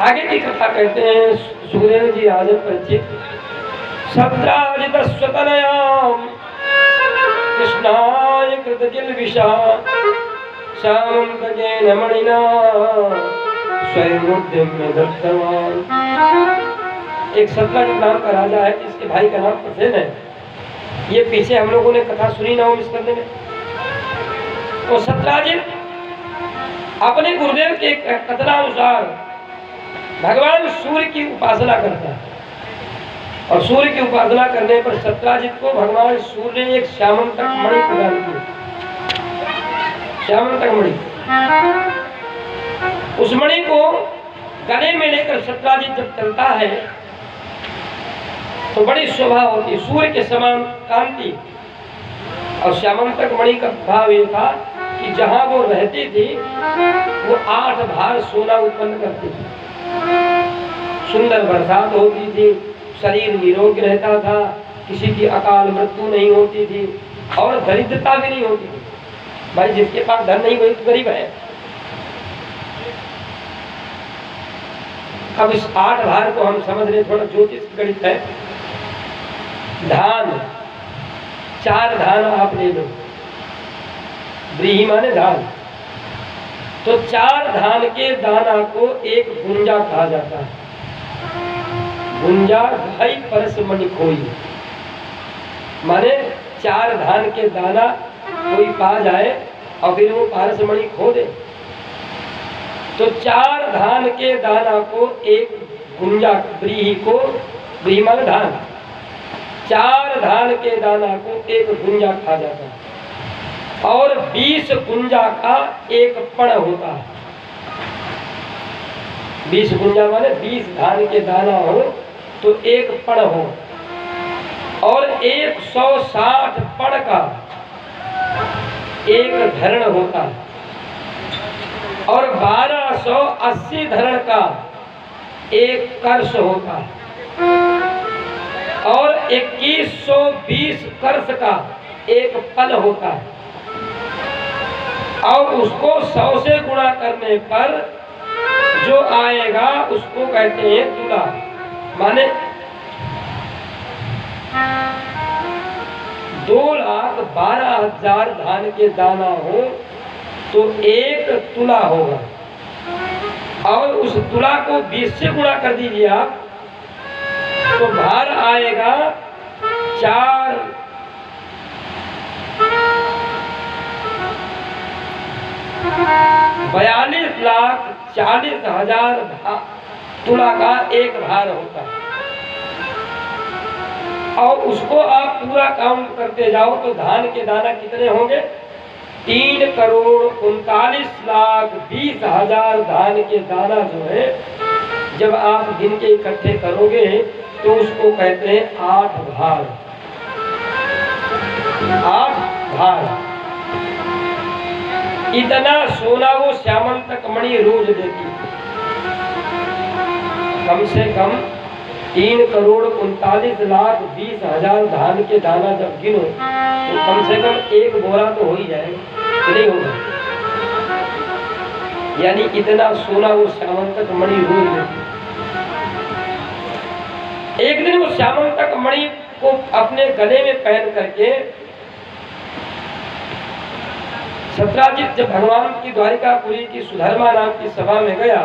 आगे की कथा कहते हैं सुखदेव जी राजन परिचित सत्राजितस्वतनयाम कृष्णाय कृतजिल्विषा शामन्तकेन मणिना स्वयमुद्यम्य दत्तवान्। एक सत्राजित नाम का राजा है जिसके भाई का नाम प्रसेन है। ये पीछे हम लोगों ने कथा सुनी ना इस करने में। तो सत्राजित अपने गुरुदेव के कथनानुसार भगवान सूर्य की उपासना करता है और सूर्य की उपासना करने पर सत्राजित को भगवान सूर्य ने एक श्यामंतक मणि प्रदान की। श्यामंतक मणि, उस मणि को गले में लेकर सत्राजित जब चलता है तो बड़ी शोभा होती, सूर्य के समान कांति। और श्यामंतक मणि का भाव ये था कि जहां वो रहती थी वो 8 भार सोना उत्पन्न करती थी। सुंदर बरसात होती थी, शरीर निरोग रहता था, किसी की अकाल मृत्यु नहीं होती थी और दरिद्रता भी नहीं होती थी। भाई जिसके पास धन नहीं वही तो गरीब है। अब इस 8 भार को हम समझ रहे, थोड़ा ज्योतिष गणित है। धान, 4 धान आप ले लो, ब्रीही माने धान, तो 4 धान के दाना को एक गुंजा कहा जाता है। गुंजा ढाई परस मणि खोई, माने 4 धान के दाना कोई पा जाए और फिर वो पारस मणि खो दे, तो 4 धान के दाना को एक गुंजा, ब्रीही को, ब्रीही माने धान, 4 धान के दाना को एक गुंजा खा जाता है। और 20 गुंजा का एक पण होता है। 20 गुंजा माने 20 धान के दाना हो तो एक पण हो, और 160 पण का एक धरण होता है, और 1280 धरण का एक कर्ष होता है, और 2120 कर्ष का एक पल होता है। और उसको 100 से गुणा करने पर जो आएगा उसको कहते हैं तुला। माने 2,12,000 धान के दाना हो तो एक तुला होगा, और उस तुला को 20 से गुणा कर दीजिए आप तो भार आएगा 42,40,000 तुला का एक भार होता है। और उसको आप पूरा काउंट करते जाओ तो धान के दाना कितने होंगे? 3,39,20,000 धान के दाना जो है जब आप गिन के इकट्ठे करोगे तो उसको कहते हैं 8 भार। 8 भार इतना सोना वो श्यामंतक मणि रोज देती। कम से कम 3,39,20,000 धान के दाना जब गिनो तो कम से कम 1 बोरा तो हो ही जाएगा, नहीं होगा। यानी इतना सोना वो श्यामंतक मणि रोज देती। एक दिन वो श्यामंतक मणि को अपने गले में पहन करके सत्राजित जब भगवान की द्वारिकापुरी की सुधर्मा नाम की सभा में गया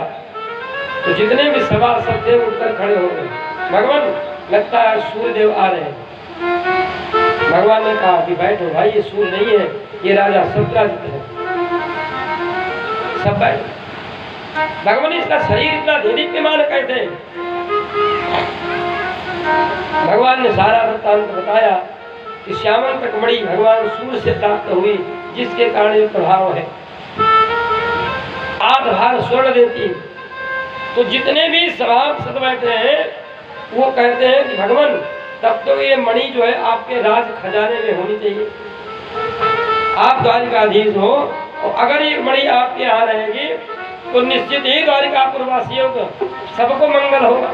तो जितने भी सभासद थे उठकर खड़े हो गए। भगवान लगता है सूर्यदेव आ रहे हैं। भगवान ने कहा कि बैठो भाई, ये सूर्य नहीं है, ये राजा सत्राजित है। सब बैठ। भगवान इसका शरीर इतना देदीप्यमान कैसे? भगवान ने सारा वृत्तांत बताया कि श्यामंतक मणि भगवान सूर्य से प्राप्त हुई, जिसके कारण ये प्रभाव है। 8 भार स्वर्ण देती। तो जितने भी सभासद बैठे हैं वो कहते हैं कि भगवान तब तो ये मणि जो है आपके राज खजाने में होनी चाहिए। आप द्वारिकाधीश हो और अगर ये मणि आपके यहाँ रहेगी तो निश्चित ही द्वारिकापुर वासियों को सबको मंगल होगा।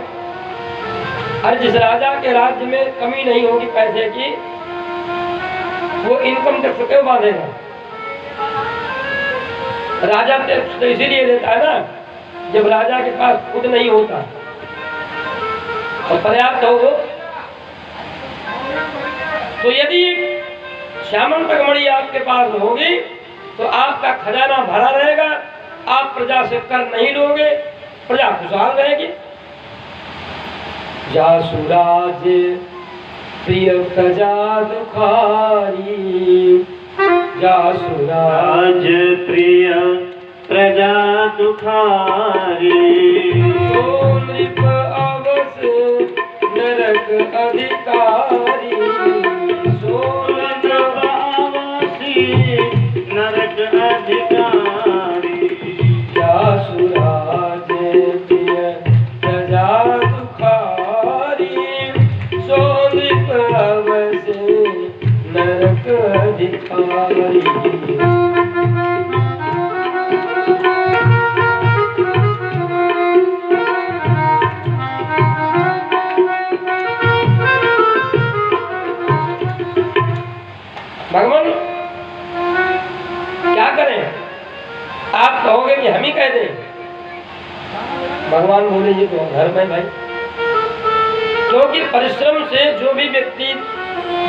और जिस राजा के राज्य में कमी नहीं होगी पैसे की, वो इनकम टैक्स क्यों बांधेगा? राजा टैक्स तो इसीलिए देता है ना, जब राजा के पास खुद नहीं होता और पर्याप्त हो तो यदि श्यामंतक मणि आपके पास होगी तो आपका खजाना भरा रहेगा, आप प्रजा से कर नहीं लोगे, प्रजा खुशहाल रहेगी। जासुराज प्रिय प्रजा दुखारी, जासुराज प्रिय प्रजा दुखारी, सो नृप अवस नरक अधिकारी, सो नृप अवसी नरक अधिकारी, जासुराज प्रिय प्रजा दुखारी, सो नृप अवस नरक अधिकारी। भगवान क्या करें? आप कहोगे कि हम ही कह दें। भगवान बोले ये तो धर्म है भाई, क्योंकि परिश्रम से जो भी व्यक्ति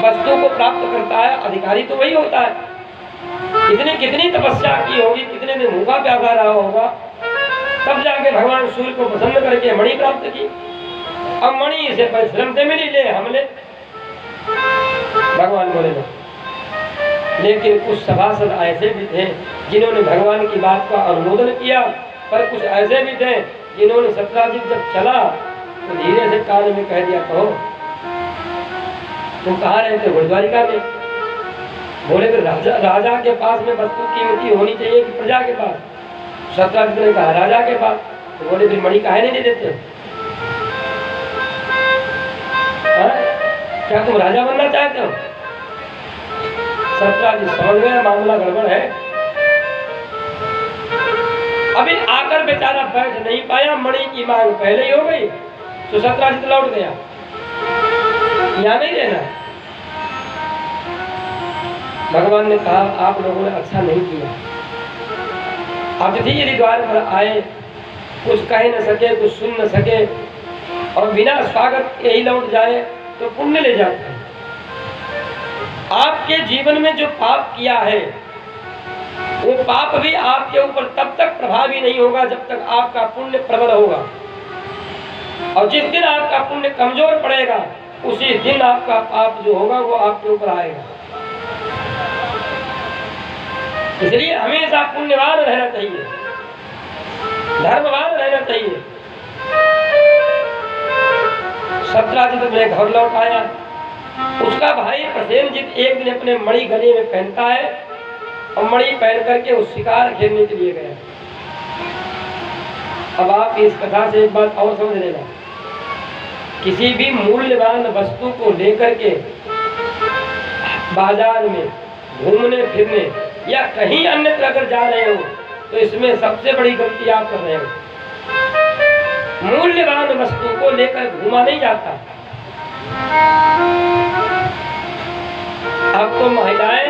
वस्तु को प्राप्त करता है अधिकारी तो वही होता है। कितनी तपस्या की होगी, कितने दिन भूखा प्यासा रहा होगा, तब जाके भगवान सूर्य को प्रसन्न करके मणि प्राप्त की। अब मणि से परिश्रम से मिली, ले हमले। भगवान बोले ना। लेकिन कुछ सभासद ऐसे भी थे जिन्होंने भगवान की बात का अनुमोदन किया, पर कुछ ऐसे भी थे जिन्होंने सत्राजित जब चला तो धीरे से कान में कह दिया, कहो तुम कहाँ रहते? गुरुद्वारिका में। बोले कि राजा के पास में वस्तु कीमती होनी चाहिए कि प्रजा के पास? सत्राजित ने कहा राजा के पास। तो बोले फिर मणि काहे नहीं देते? क्या तुम राजा बनना चाहते हो? सत्राजित समझ गए मामला गड़बड़ है। अभी आकर बेचारा बैठ नहीं पाया, मणि की मांग पहले ही हो गई, तो सत्राजित लौट गया, यहाँ नहीं रहना। भगवान ने कहा आप लोगों ने अच्छा नहीं किया। अतिथि यदि द्वार पर आए, कुछ कह न सके, कुछ सुन न सके और बिना स्वागत यही लौट जाए तो पुण्य ले जाता है। आपके जीवन में जो पाप किया है वो पाप भी आपके ऊपर तब तक प्रभावी नहीं होगा जब तक आपका पुण्य प्रबल होगा, और जिस दिन आपका पुण्य कमजोर पड़ेगा उसी दिन आपका पाप जो होगा वो आपके ऊपर आएगा। इसलिए हमेशा पुण्यवान रहना चाहिए, धर्मवान रहना चाहिए। सत्राजित में घर लौट आया, उसका भाई प्रसेनजित एक दिन अपने मणि गले में पहनता है और मणि पहन करके उस शिकार खेलने के लिए गया। अब आप इस कथा से एक बात और समझ लेना, किसी भी मूल्यवान वस्तु को लेकर के बाजार में घूमने फिरने या कहीं अन्यत्र अगर जा रहे हो तो इसमें सबसे बड़ी गलती आप कर रहे हो। मूल्यवान वस्तु को लेकर घूमा नहीं जाता। अब तो महिलाएं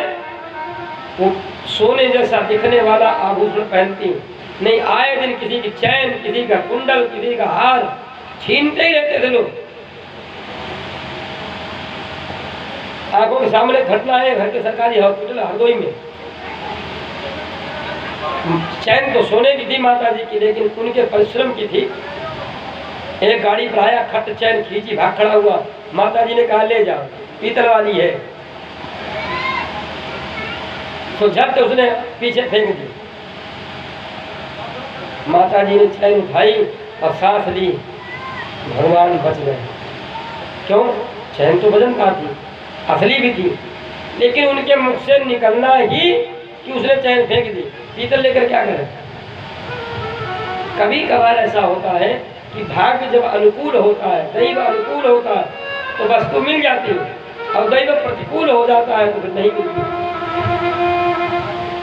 वो सोने जैसा दिखने वाला आभूषण पहनती नहीं, आए दिन किसी की चैन, किसी का कुंडल, किसी का हार छीनते ही रहते थे लोग। आंखों के सामने घटना है घर के सरकारी हॉस्पिटल हरदोई में। चैन तो सोने की थी माता जी की, लेकिन उनके परिश्रम की थी। एक गाड़ी पर आया, खट चैन खींची, भाग खड़ा हुआ। माता जी ने कहा ले जाओ, पीतल वाली है। तो झट उसने पीछे फेंक दी। माता जी ने चैन उठाई और सांस ली, भगवान बच गए। क्यों? चैन तो वजनदार थी, असली भी थी, लेकिन उनके मुख से निकलना ही कि उसने चैन फेंक दी। पीतल लेकर क्या करें? कभी कभार ऐसा होता है कि भाग्य जब अनुकूल होता है, दैव अनुकूल होता है तो वस्तु मिल जाती है, और दैव प्रतिकूल हो जाता है तो फिर नहीं मिलती।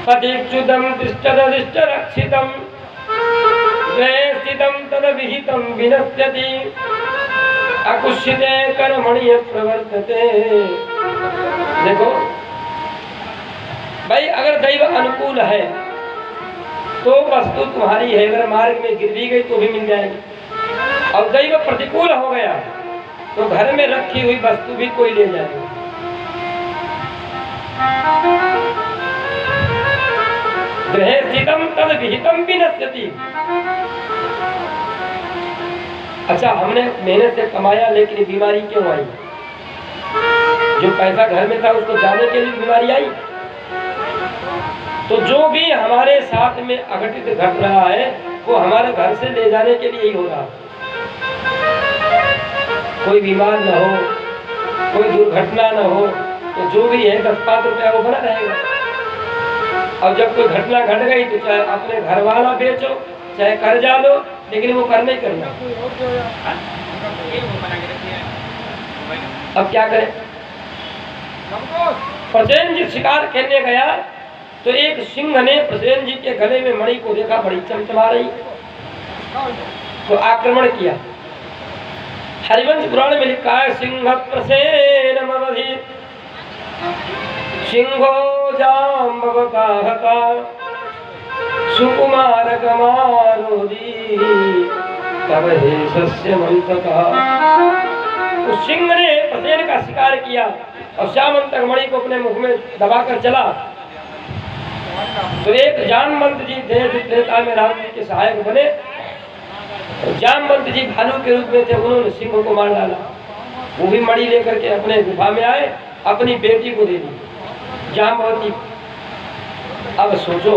पतिच्युतम तिष्ठदधिष्ठ रक्षितम स्थितम तद विहितम विनश्यति अकुष्यते कर्मणि प्रवर्तते। देखो भाई, अगर दैव अनुकूल है तो वस्तु तुम्हारी है, अगर मार्ग में गिर भी गई तो भी मिल जाएगी। और दैव प्रतिकूल हो गया तो घर में रखी हुई वस्तु भी कोई ले जाएगा। गृहे स्थितम तद विहितम विनश्यति। अच्छा, हमने मेहनत से कमाया लेकिन बीमारी क्यों आई? जो पैसा घर में था उसको जाने के लिए बीमारी आई। तो जो भी हमारे साथ में अघटित घट रहा है वो हमारे घर से ले जाने के लिए ही हो रहा है। कोई बीमार न हो, कोई दुर्घटना न हो, तो जो भी है 10-5 रुपया वो बना रहेगा। और जब कोई घटना घट गई तो चाहे अपने घर वाला बेचो चाहे कर्जा लो, लेकिन वो कर नहीं करना। अब क्या करें? प्रसेनजीत शिकार खेलने गया तो एक सिंह ने प्रसेन जी के गले में मणि को देखा, बड़ी चमचमा रही, तो आक्रमण किया। हरिवंश पुराण में लिखा है, सिंह प्रसेन मवधि सिंहो जाम्बवता सुकुमार कमारोदी तब हे सस्य मंतका। उस सिंह ने प्रसेन का शिकार किया और श्यामंतक मणि को अपने मुख में दबाकर चला। तो एक जामवंत जी थे जो त्रेता में राम जी के सहायक बने। जामवंत जी भालू के रूप में थे, उन्होंने सिंह को मार डाला। वो भी मणि लेकर के अपने गुफा में आए, अपनी बेटी को दे दी जामवती। अब सोचो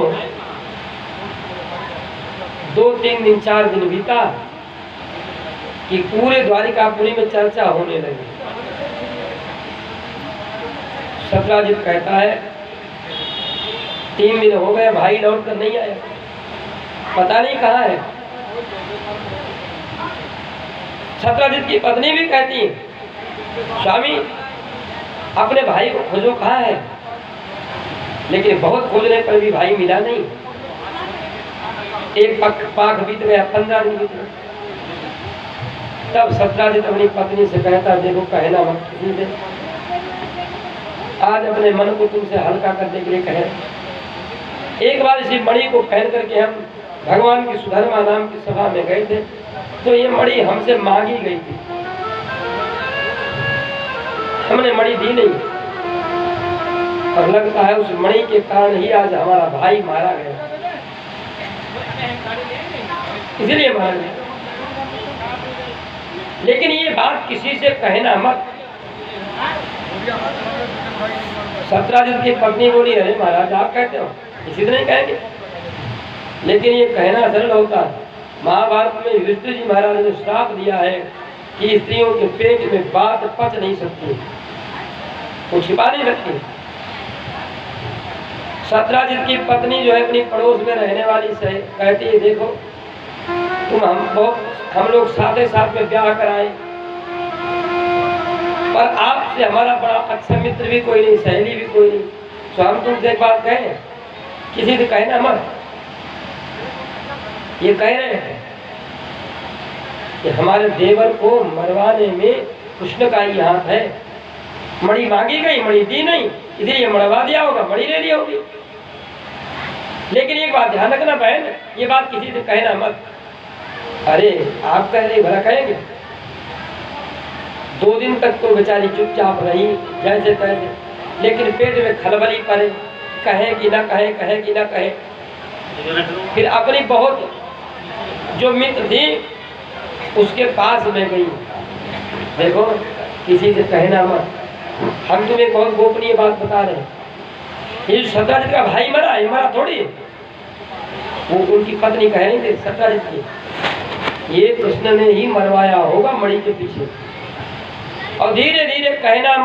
2-3 दिन 4 दिन बीता कि पूरे द्वारिकापुरी में चर्चा होने लगी। सत्राजित कहता है 3 दिन हो गए भाई लौट कर नहीं आया, पता नहीं कहाँ है। सत्राजित की पत्नी भी कहती है, स्वामी अपने भाई को खोजो कहाँ है, लेकिन बहुत खोजने पर भी भाई मिला नहीं। एक पाख बीत गया, 15 दिन बीत गए। तब सत्राजित अपनी पत्नी से कहता, देखो कहना मत किसी से, आज अपने मन को तुमसे हल्का करने के लिए कहे। एक बार इसी मणि को पहन करके हम भगवान की सुधर्मा नाम की सभा में गए थे, तो ये मणि हमसे मांगी गई थी, हमने मणि दी नहीं, और लगता है उस मणि के कारण ही आज हमारा भाई मारा गया, इसलिए मारा गया। लेकिन ये बात किसी से कहना मत। सत्राजित की पत्नी बोली, अरे महाराज आप कहते हो, किसी से नहीं कहेंगे। लेकिन ये कहना सरल होता है। महाभारत में युधिष्ठिर जी महाराज ने श्राप दिया है कि स्त्रियों के पेट में बात पच नहीं सकती, वो छिपा नहीं सकती। सत्राजित की पत्नी जो है अपनी पड़ोस में रहने वाली से कहती है, देखो तुम हम लोग साथ में ब्याह कराए, पर आपसे हमारा बड़ा अच्छा मित्र भी कोई नहीं, सहेली भी कोई नहीं, तो हम तुमसे एक बात कहें, किसी से कहना मत। ये कह रहे हैं कि हमारे देवर को मरवाने में कृष्ण का ही हाथ है। मणि मांगी गई, मणि दी नहीं, इसलिए मरवा दिया होगा, मणि ले ली होगी। लेकिन एक बात ध्यान रखना बहन, ये बात किसी से कहना मत। अरे आप कह रहे, भला कहेंगे। 2 दिन तक तो बेचारी चुपचाप रही जैसे तैसे, लेकिन पेट में खलबली पड़े, कहे कि ना कहे, कहे कि ना कहे। फिर अपनी बहुत जो मित्र थी उसके पास में गई, देखो किसी से कहना मत, हम तुम्हें बहुत गोपनीय बात बता रहे हैं। ये सत्राजित का भाई मरा है, मरा थोड़ी, वो उनकी पत्नी कह रही थी सत्राजित की, ये कृष्ण ने ही मरवाया होगा मणि के पीछे। और धीरे धीरे कहना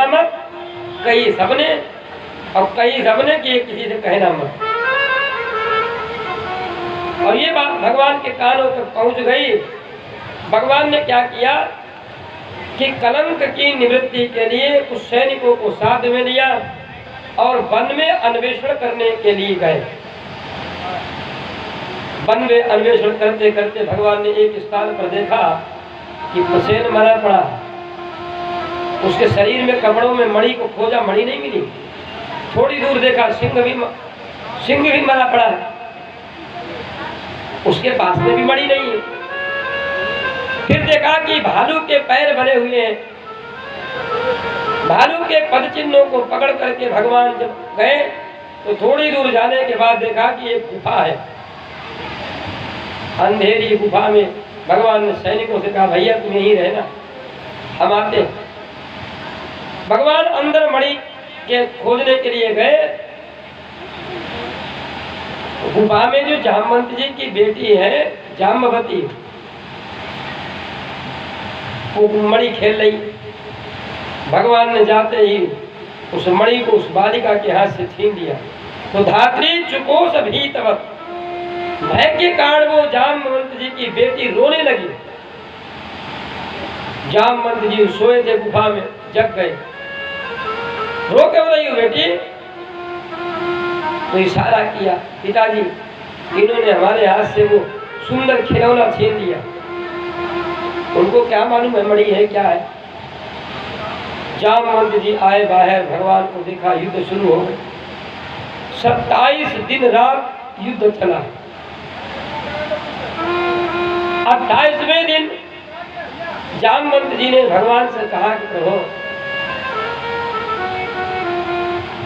मत कई सबने, और कई सबने कि किसी से कहना मत। और ये बात भगवान के कानों तक पहुंच गई। भगवान ने क्या किया कि कलंक की निवृत्ति के लिए कुछ सैनिकों को साथ में लिया और वन में अन्वेषण करने के लिए गए। वन में अन्वेषण करते करते भगवान ने एक स्थान पर देखा कि प्रसेन मरा पड़ा, उसके शरीर में कपड़ों में मणि को खोजा, मणि नहीं मिली। थोड़ी दूर देखा सिंह भी मरा पड़ा है। उसके पास में भी मणि नहीं है। फिर देखा कि भालू के पैर बने हुए हैं। भालू के पद चिन्हों को पकड़ करके भगवान जब गए तो थोड़ी दूर जाने के बाद देखा कि एक गुफा है। अंधेरी गुफा में भगवान ने सैनिकों से कहा, भैया तुम यहीं रहना, हम आते। भगवान अंदर मणि के खोजने के लिए गए। गुफा में जो जामवंत जी की बेटी है जाम्बवती, वो मणि खेल रही। भगवान ने जाते ही उस मणि को उस बालिका के हाथ से छीन लिया। तो धात्री चुको सभी तवत, भय के कारण वो जामवंत जी की बेटी रोने लगी। जामवंत जी सोए थे गुफा में, जग गए। रो क्यों रही हो बेटी? तो इशारा किया, पिताजी इन्होंने हमारे हाथ से वो सुंदर खिलौना छीन लिया। उनको क्या मालूम है मणि है क्या है। जामवंत जी आए बाहर, भगवान को देखा, युद्ध शुरू हो गया। 27 दिन रात युद्ध चला। 28वें दिन जामवंत जी ने भगवान से कहा कि प्रभु,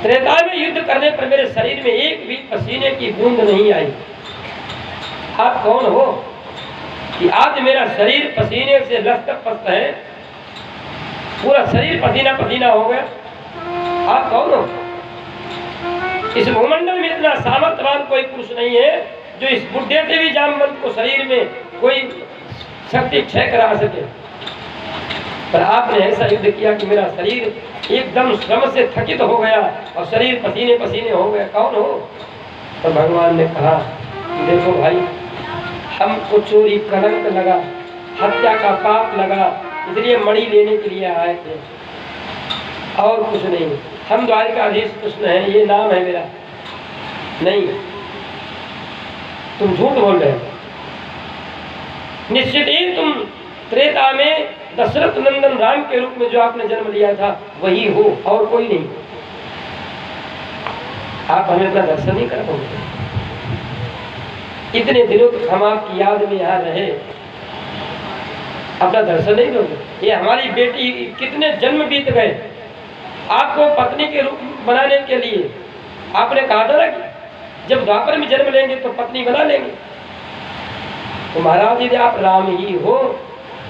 त्रेता में युद्ध करने पर मेरे शरीर में एक भी पसीने की बूंद नहीं आई। आप कौन हो कि आज मेरा शरीर पसीने से लथपथ है, पूरा शरीर पसीना पसीना हो गया। आप कौन हो? इस भूमंडल में इतना सामर्थ्यवान कोई पुरुष नहीं है जो इस बुढ़े से भी जामवंत को शरीर में कोई शक्ति क्षय करा सके। पर आपने ऐसा युद्ध किया कि मेरा शरीर एकदम श्रम से थकित हो गया और शरीर पसीने पसीने हो गया। कौन हो? तो भगवान ने कहा, देखो भाई, हमको चोरी कलंक लगा, हत्या का पाप लगा, इसलिए मणि लेने के लिए आए थे, और कुछ नहीं। हम द्वारिकाधीश कृष्ण हैं, ये नाम है मेरा। नहीं, तुम झूठ बोल रहे हो। निश्चित ही तुम त्रेता में दशरथ नंदन राम के रूप में जो आपने जन्म लिया था वही हो, और कोई नहीं। आप हमें अपना दर्शन नहीं कर पाओगे। इतने दिनों तक हम आपकी याद में यहाँ रहे, अपना दर्शन नहीं दोगे। ये हमारी बेटी कितने जन्म बीत गए आपको पत्नी के रूप बनाने के लिए। आपने कहा था ना कि जब द्वापर में जन्म लेंगे तो पत्नी बना लेंगे। तो महाराज यदि आप राम ही हो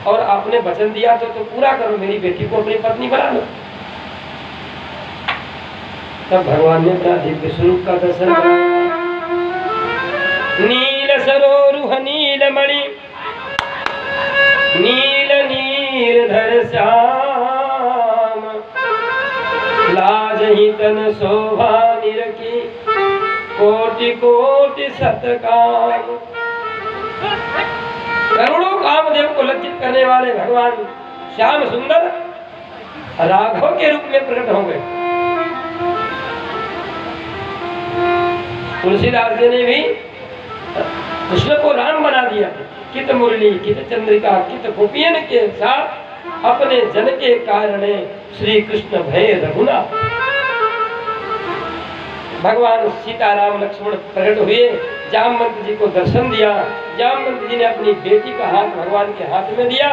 और आपने वचन दिया तो पूरा करो, मेरी बेटी को अपनी पत्नी बना लो। तब भगवान ने अपना दिव्य स्वरूप का दर्शन कराया। नील सरोरुह नील मणि, नील नीरधर श्याम, लाज ही तन शोभा निरखी, कोटि कोटि सतकाम। करोड़ों कामदेव को लज्जित करने वाले भगवान श्याम सुंदर राघव के रूप में प्रकट हो गए। तुलसीदास जी ने भी कृष्ण को राम बना दिया। कित मुरली कित चंद्रिका कित गोपियन के साथ अपने जन के कारण श्री कृष्ण भय रघुनाथ। भगवान सीताराम लक्ष्मण प्रकट हुए, जामवंत जी को दर्शन दिया। जामवंत जी ने अपनी बेटी का हाथ भगवान के हाथ में दिया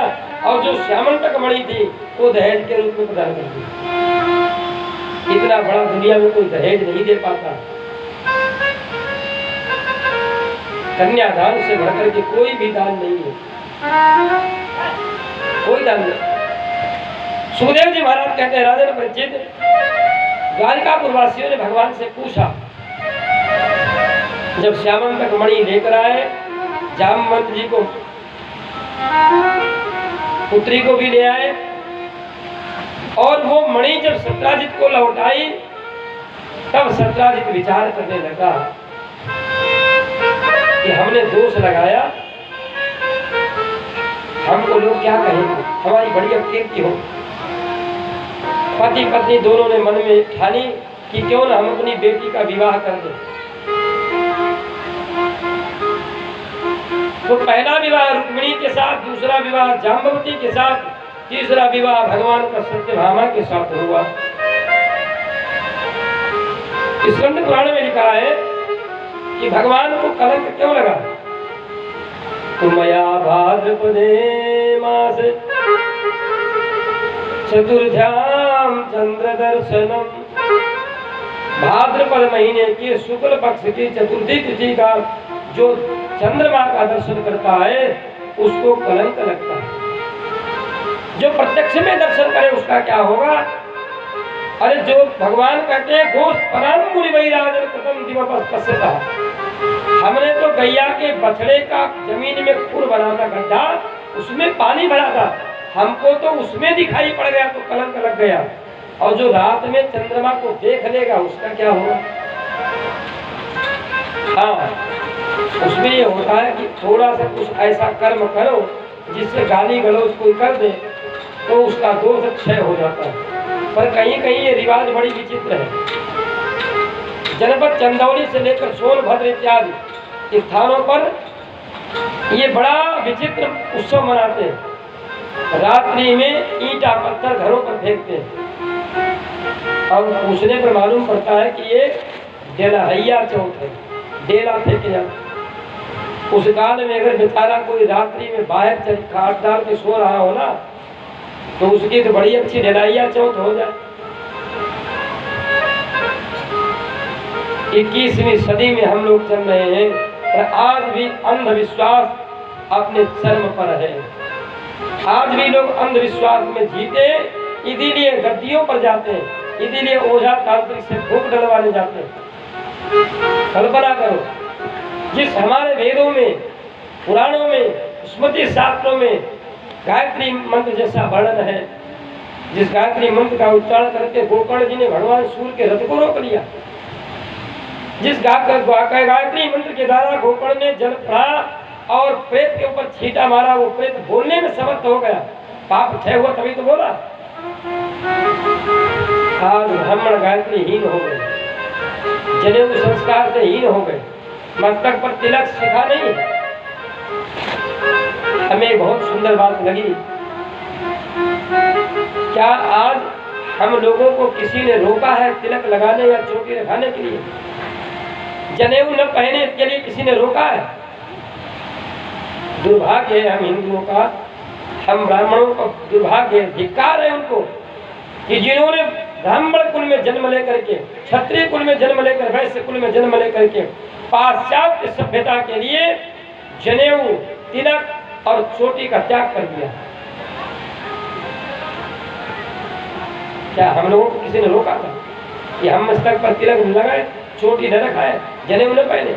और जो श्यामंतक मणि थी वो दहेज के रूप में प्रदान कर दी। इतना बड़ा दुनिया में कोई दहेज नहीं दे पाता। कन्यादान से बढ़कर के कोई भी दान नहीं है, कोई दान नहीं। सुखदेव जी महाराज कहते हैं, राजन परिचित द्वारिकापुर वासियों ने भगवान से पूछा, जब श्यामंतक मणि लेकर आए, जामवंत जी को पुत्री को भी ले आए, और वो मणि जब सत्राजित को लौटाई तब सत्राजित विचार करने लगा कि हमने दोष लगाया, हमको लोग क्या कहेंगे, हमारी बड़ी अपकीर्ति हो। पति पत्नी दोनों ने मन में ठानी कि क्यों ना हम अपनी बेटी का विवाह कर दें। तो पहला विवाह रुक्मिणी के साथ, दूसरा विवाह जाम्बवती के साथ, तीसरा विवाह भगवान का सत्यभामा के साथ हुआ। स्कंद पुराण में लिखा है कि भगवान को कलंक क्यों लगा। तुमया भाद्रपदे मास चतुर्थ्याम चंद्र दर्शनम। भाद्रपद महीने की शुक्ल पक्ष की चतुर्थी तिथि का जो चंद्रमा का दर्शन करता है उसको कलंक लगता है। जो प्रत्यक्ष में दर्शन करे उसका क्या होगा? अरे जो भगवान कहते हैं घोष पराम मुनि वैराजन कथम दिवस पश्यता। हमने तो गैया के बछड़े का जमीन में खुर बना था, गड्ढा, उसमें पानी भरा था, हमको तो उसमें दिखाई पड़ गया तो कलंक लग गया। और जो रात में चंद्रमा को देख लेगा उसका क्या होगा? हाँ, उसमें ये होता है कि थोड़ा सा कुछ ऐसा कर्म करो जिससे गाली गलौज कोई कर दे तो उसका दोष क्षय हो जाता है। पर कहीं कहीं ये रिवाज बड़ी विचित्र है। जनपद चंदौली से लेकर सोनभद्र इत्यादि स्थानों पर ये बड़ा विचित्र उत्सव मनाते हैं। रात्रि में ईंटा पत्थर घरों पर फेंकते हैं और पूछने पर मालूम पड़ता है कि ये डेलहैया चौथ है, डेला फेंके जाते। उस काल में अगर बेचारा कोई रात्रि में बाहर खाट डाल के सो रहा हो ना तो उसकी तो बड़ी अच्छी डेलहैया चौथ हो जाए। 21वीं सदी में हम लोग चल रहे हैं और आज भी अंधविश्वास अपने चरम पर है। आज भी लोग अंधविश्वास में जीते, इसीलिए गद्दियों पर जाते हैं, इसीलिए ओझा तांत्रिक से भूख डलवाने जाते हैं। कल्पना करो, जिस हमारे वेदों में, पुराणों में, स्मृति शास्त्रों में गायत्री मंत्र जैसा वर्णन है, जिस गायत्री मंत्र का उच्चारण करके गोकर्ण जी ने भगवान सूर्य के रथ को रोक लिया, जिस गायत्री मंत्र के द्वारा गोकर्ण ने जल पड़ा और प्रेत के ऊपर छींटा मारा, वो प्रेत बोलने में समर्थ हो गया, पाप क्षय हुआ तभी तो बोला। आज ब्राह्मण गायत्री हीन हो गए, जनेऊ संस्कार से हीन हो गए, मस्तक पर तिलक सिखा नहीं। हमें बहुत सुंदर बात लगी, क्या आज हम लोगों को किसी ने रोका है तिलक लगाने या चोटी रखाने के लिए? जनेऊ न पहने इसके लिए किसी ने रोका है? दुर्भाग्य है हम हिंदुओं का, हम ब्राह्मणों का दुर्भाग्य, धिक्कार है उनको कि जिन्होंने ब्राह्मण कुल में जन्म लेकर के, क्षत्रिय कुल में जन्म लेकर, वैश्य कुल में जन्म लेकर के पाश्चात्य सभ्यता के लिए जनेऊ, तिलक और चोटी का त्याग कर दिया। क्या हम लोगों को किसी ने रोका था कि हम मस्तक पर तिलक न लगाए, चोटी न रखाए, जनेऊ न पहने?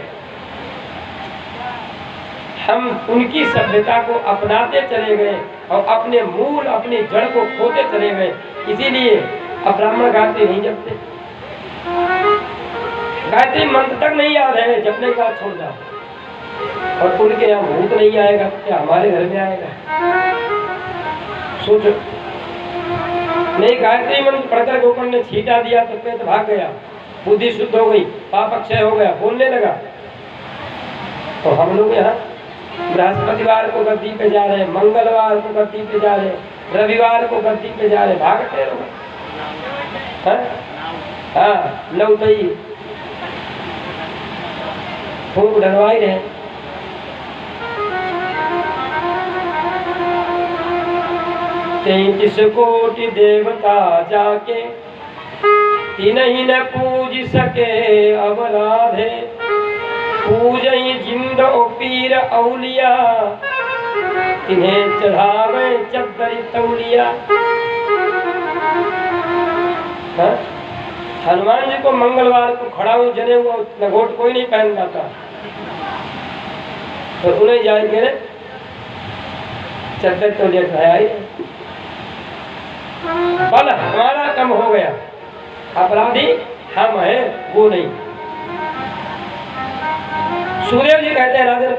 हम उनकी सभ्यता को अपनाते चले गए और अपने मूल, अपनी जड़ को खोते चले गए। इसीलिए अब ब्राह्मण गायत्री नहीं जपते, गायत्री मंत्र तक नहीं याद है, जपने का छोड़ जाओ। और उनके यहाँ भूत नहीं आएगा, क्या हमारे घर में आएगा? सोचो, नहीं गायत्री मंत्र पढ़कर गोकर्ण ने छींटा दिया तो प्रेत भाग गया, बुद्धि शुद्ध हो गई, पाप अक्षय हो गया, बोलने लगा। तो हम लोग यहाँ बृहस्पतिवार को गद्दी पे जा रहे हैं, मंगलवार को गद्दी पे जा रहे हैं, रविवार को गद्दी पे जा रहे हैं, भागते रहो। हाँ, लौटई फूक डलवाई रहे। तैंतीस कोटि देवता जाके तिन्हीं न पूज सके अब राधे, पूजई जिंद ओ पीर औलिया, इन्हें चढ़ावे चद्दरी तौलिया। हनुमान जी को मंगलवार को खड़ा हूँ जनेऊ लंगोट कोई नहीं पहन पाता, तो उन्हें जाएंगे चद्दर तौलिया चढ़ाया। बल हमारा कम हो गया, अपराधी हम हैं, वो नहीं। सुखदेव जी कहते हैं राजन